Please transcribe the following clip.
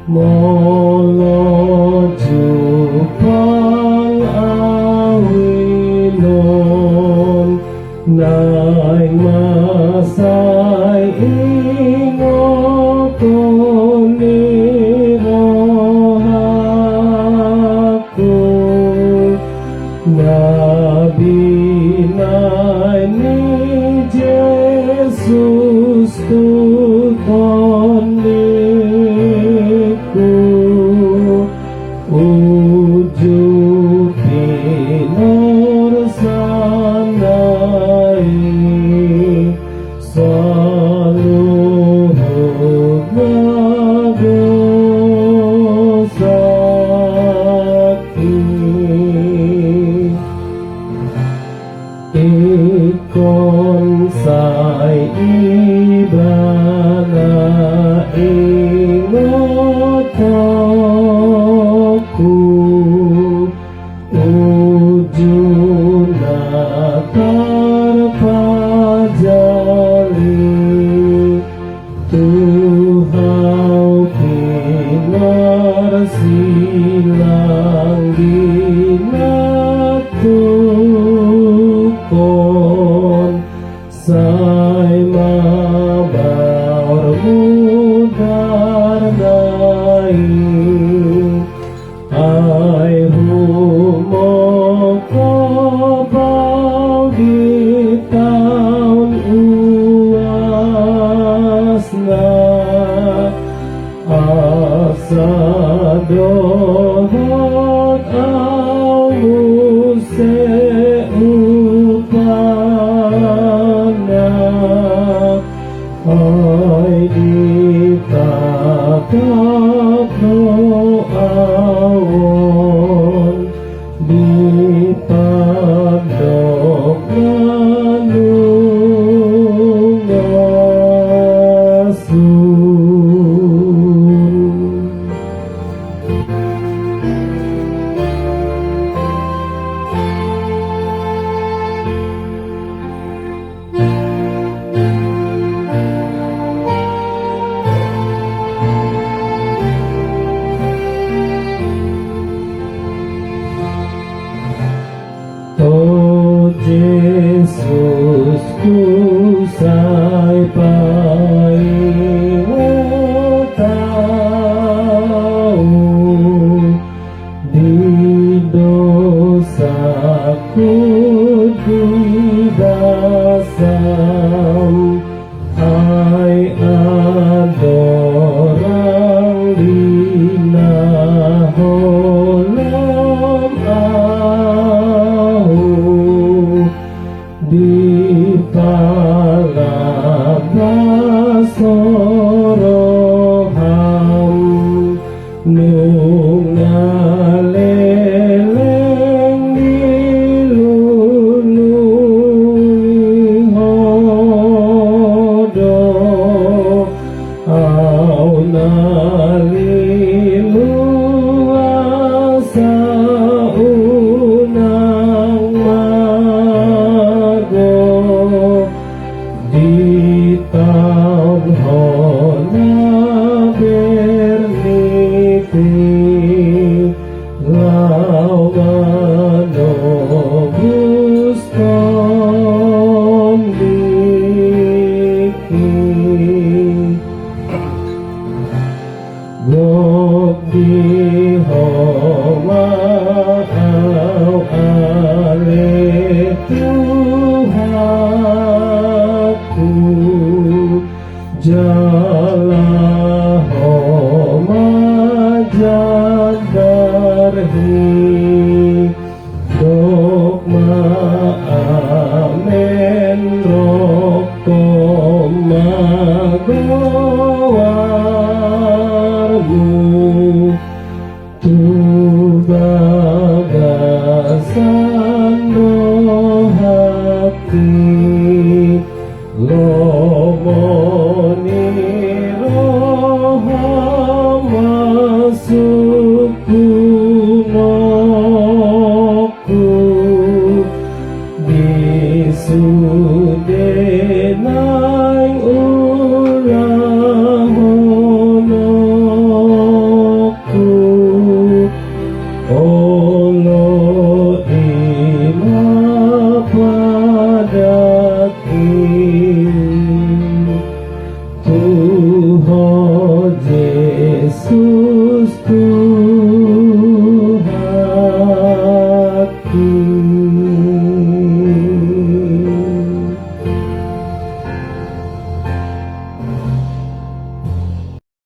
Molo jupang awinon naing masay ingoton nirohaku nabinay ni Jesus tuton niku uju pinursanay saluhod nagosaki ikon say ibana ingotaku uju natarpajali tuhau pinarsilang ginatukon say mabaur mudar daing ay humokabaw di taon uwas na asa dohot awuse upana ay di tatapno awon di padok nanungasun. Oh Jesus, kusay paingotao di dosaku dibasam ay adorang linaholom di palabasoroham nungaleleng nilului hodo au naliluasa unang di taon hona berniti laumano guston diki gok di homa au ale Tuhanku jala homa jadarhi dogma amen roko magowarmu tu bagasan hati lomoni rohama sukunoku bisudenai urahono Gusti